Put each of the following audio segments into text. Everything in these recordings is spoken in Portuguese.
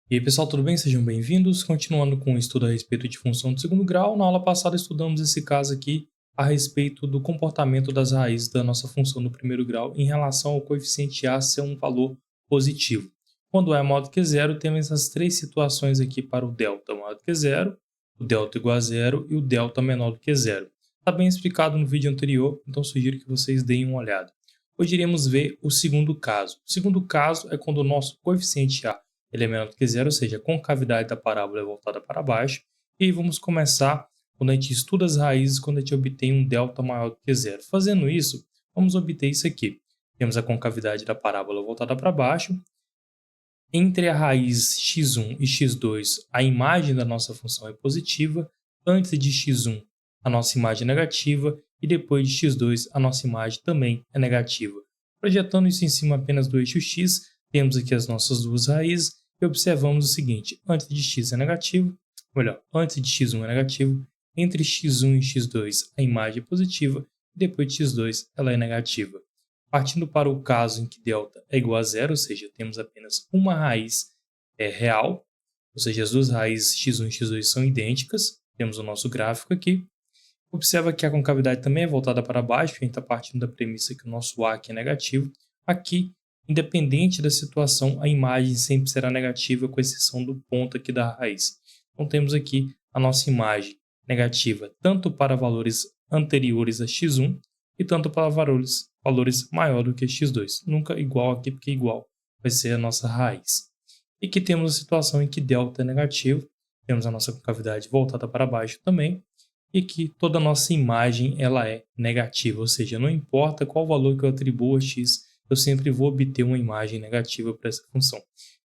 E aí pessoal, tudo bem? Sejam bem-vindos. Continuando com o estudo a respeito de função de segundo grau, na aula passada estudamos esse caso aqui a respeito do comportamento das raízes da nossa função do primeiro grau em relação ao coeficiente a ser um valor positivo. Quando é maior do que zero, temos essas três situações aqui para o delta maior do que zero, o delta igual a zero e o delta menor do que zero. Está bem explicado no vídeo anterior, então sugiro que vocês deem uma olhada. Hoje iremos ver o segundo caso. O segundo caso é quando o nosso coeficiente a ele é menor do que zero, ou seja, a concavidade da parábola é voltada para baixo. E aí vamos começar quando a gente estuda as raízes, quando a gente obtém um delta maior do que zero. Fazendo isso, vamos obter isso aqui. Temos a concavidade da parábola voltada para baixo. Entre a raiz x1 e x2, a imagem da nossa função é positiva. Antes de x1, a nossa imagem é negativa. E depois de x2, a nossa imagem também é negativa. Projetando isso em cima apenas do eixo x, temos aqui as nossas duas raízes e observamos o seguinte: antes de x é negativo, antes de x1 é negativo, entre x1 e x2 a imagem é positiva e depois de x2 ela é negativa. Partindo para o caso em que delta é igual a zero, ou seja, temos apenas uma raiz real, ou seja, as duas raízes x1 e x2 são idênticas, temos o nosso gráfico aqui. Observa que a concavidade também é voltada para baixo, a gente está partindo da premissa que o nosso A aqui é negativo. Aqui, independente da situação, a imagem sempre será negativa, com exceção do ponto aqui da raiz. Então temos aqui a nossa imagem negativa tanto para valores anteriores a x1 e tanto para valores maior do que x2. Nunca igual aqui, porque igual vai ser a nossa raiz. E aqui temos a situação em que delta é negativo, temos a nossa concavidade voltada para baixo também, e que toda a nossa imagem ela é negativa, ou seja, não importa qual valor que eu atribuo a x, eu sempre vou obter uma imagem negativa para essa função.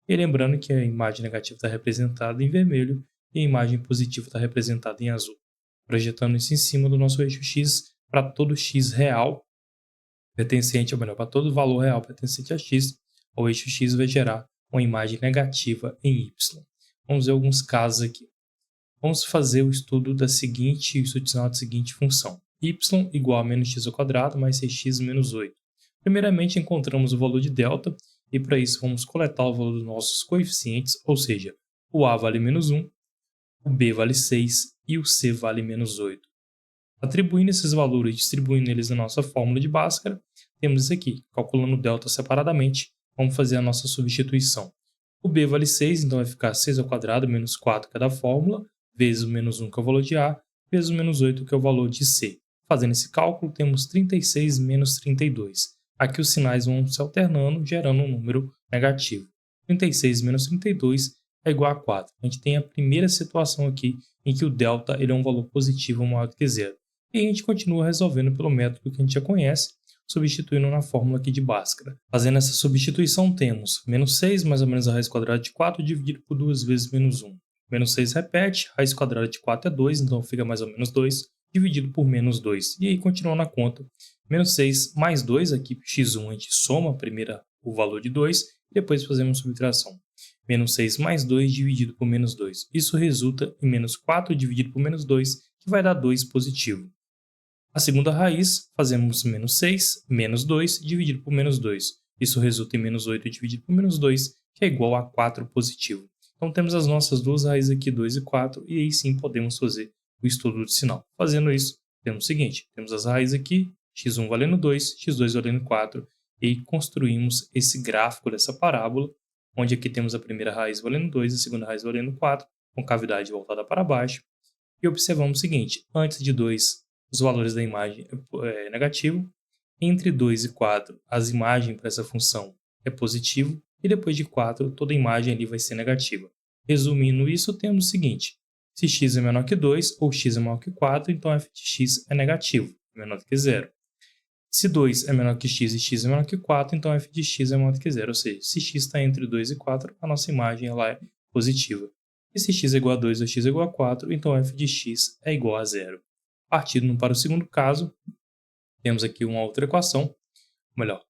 E lembrando que a imagem negativa está representada em vermelho e a imagem positiva está representada em azul. Projetando isso em cima do nosso eixo x, para todo x real pertencente, ou melhor, para todo valor real pertencente a x, o eixo x vai gerar uma imagem negativa em y. Vamos ver alguns casos aqui. Vamos fazer o estudo da seguinte função: y igual a menos x ao quadrado mais 6x menos 8. Primeiramente, encontramos o valor de delta e para isso vamos coletar o valor dos nossos coeficientes, ou seja, o a vale menos 1, o b vale 6 e o c vale menos 8. Atribuindo esses valores e distribuindo eles na nossa fórmula de Bhaskara, temos isso aqui. Calculando o delta separadamente, vamos fazer a nossa substituição. O b vale 6, então vai ficar 6 ao quadrado menos 4, que é da fórmula, vezes o menos 1, que é o valor de A, vezes o menos 8, que é o valor de C. Fazendo esse cálculo, temos 36 menos 32. Aqui os sinais vão se alternando, gerando um número negativo. 36 menos 32 é igual a 4. A gente tem a primeira situação aqui em que o delta ele é um valor positivo maior do que zero. E a gente continua resolvendo pelo método que a gente já conhece, substituindo na fórmula aqui de Bhaskara. Fazendo essa substituição, temos menos 6 mais ou menos a raiz quadrada de 4 dividido por 2 vezes menos 1. Menos 6 repete, raiz quadrada de 4 é 2, então fica mais ou menos 2, dividido por menos 2. E aí, continuando a conta, menos 6 mais 2, aqui x1 a gente soma primeiro o valor de 2, e depois fazemos subtração. Menos 6 mais 2 dividido por menos 2. Isso resulta em menos 4 dividido por menos 2, que vai dar 2 positivo. A segunda raiz, fazemos menos 6 menos 2 dividido por menos 2. Isso resulta em menos 8 dividido por menos 2, que é igual a 4 positivo. Então temos as nossas duas raízes aqui, 2 e 4, e aí sim podemos fazer o estudo de sinal. Fazendo isso, temos o seguinte: temos as raízes aqui, x1 valendo 2, x2 valendo 4, e construímos esse gráfico dessa parábola, onde aqui temos a primeira raiz valendo 2, a segunda raiz valendo 4, com cavidade voltada para baixo, e observamos o seguinte: antes de 2, os valores da imagem é negativo, entre 2 e 4, as imagens para essa função é positivo, e depois de 4, toda a imagem ali vai ser negativa. Resumindo isso, temos o seguinte: se x é menor que 2 ou x é maior que 4, então f de x é negativo, menor do que zero. Se 2 é menor que x e x é menor que 4, então f de x é maior do que zero, ou seja, se x está entre 2 e 4, a nossa imagem ela é positiva. E se x é igual a 2 ou x é igual a 4, então f de x é igual a zero. Partindo para o segundo caso, temos aqui uma outra equação,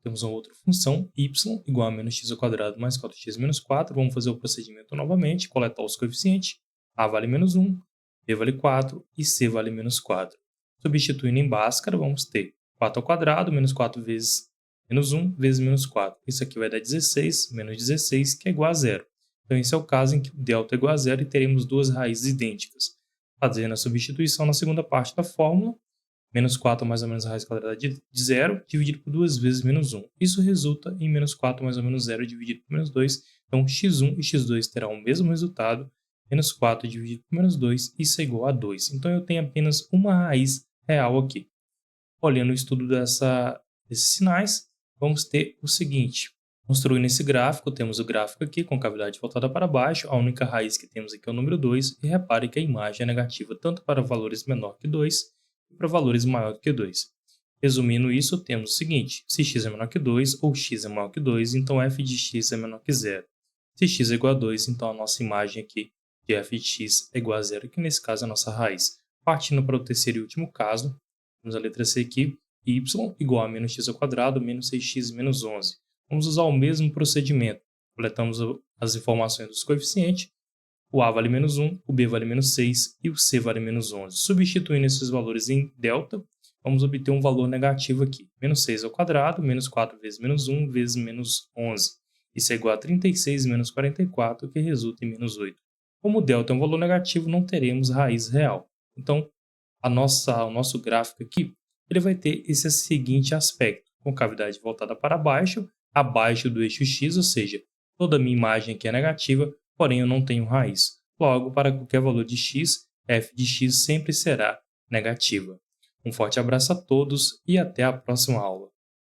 temos uma outra função, y igual a menos x ao quadrado mais 4x menos 4. Vamos fazer o procedimento novamente, coletar os coeficientes. A vale menos 1, b vale 4 e c vale menos 4. Substituindo em Bhaskara, vamos ter 4 ao quadrado menos 4 vezes menos 1 vezes menos 4. Isso aqui vai dar 16 menos 16, que é igual a zero. Então esse é o caso em que o delta é igual a zero e teremos duas raízes idênticas. Fazendo a substituição na segunda parte da fórmula, menos 4 mais ou menos a raiz quadrada de zero, dividido por 2 vezes menos 1. Isso resulta em menos 4 mais ou menos zero dividido por menos 2. Então x1 e x2 terão o mesmo resultado, menos 4 dividido por menos 2, isso é igual a 2. Então eu tenho apenas uma raiz real aqui. Olhando o estudo desses sinais, vamos ter o seguinte. Construindo esse gráfico, temos o gráfico aqui com cavidade voltada para baixo, a única raiz que temos aqui é o número 2, e repare que a imagem é negativa tanto para valores menor que 2 e para valores maior do que 2. Resumindo isso, temos o seguinte: se x é menor que 2 ou x é maior que 2, então f de x é menor que 0. Se x é igual a 2, então a nossa imagem aqui de f de x é igual a 0, que nesse caso é a nossa raiz. Partindo para o terceiro e último caso, temos a letra C aqui, y igual a menos x ao quadrado, menos 6x menos 11. Vamos usar o mesmo procedimento. Coletamos as informações dos coeficientes. O a vale menos 1, o b vale menos 6 e o c vale menos 11. Substituindo esses valores em delta, vamos obter um valor negativo aqui. Menos 6 ao quadrado, menos 4 vezes menos 1 vezes menos 11. Isso é igual a 36 menos 44, que resulta em menos 8. Como o delta é um valor negativo, não teremos raiz real. Então, o nosso gráfico aqui, ele vai ter esse seguinte aspecto, com cavidade voltada para baixo, abaixo do eixo x, ou seja, toda a minha imagem aqui é negativa, porém eu não tenho raiz. Logo, para qualquer valor de x, f de x sempre será negativa. Um forte abraço a todos e até a próxima aula.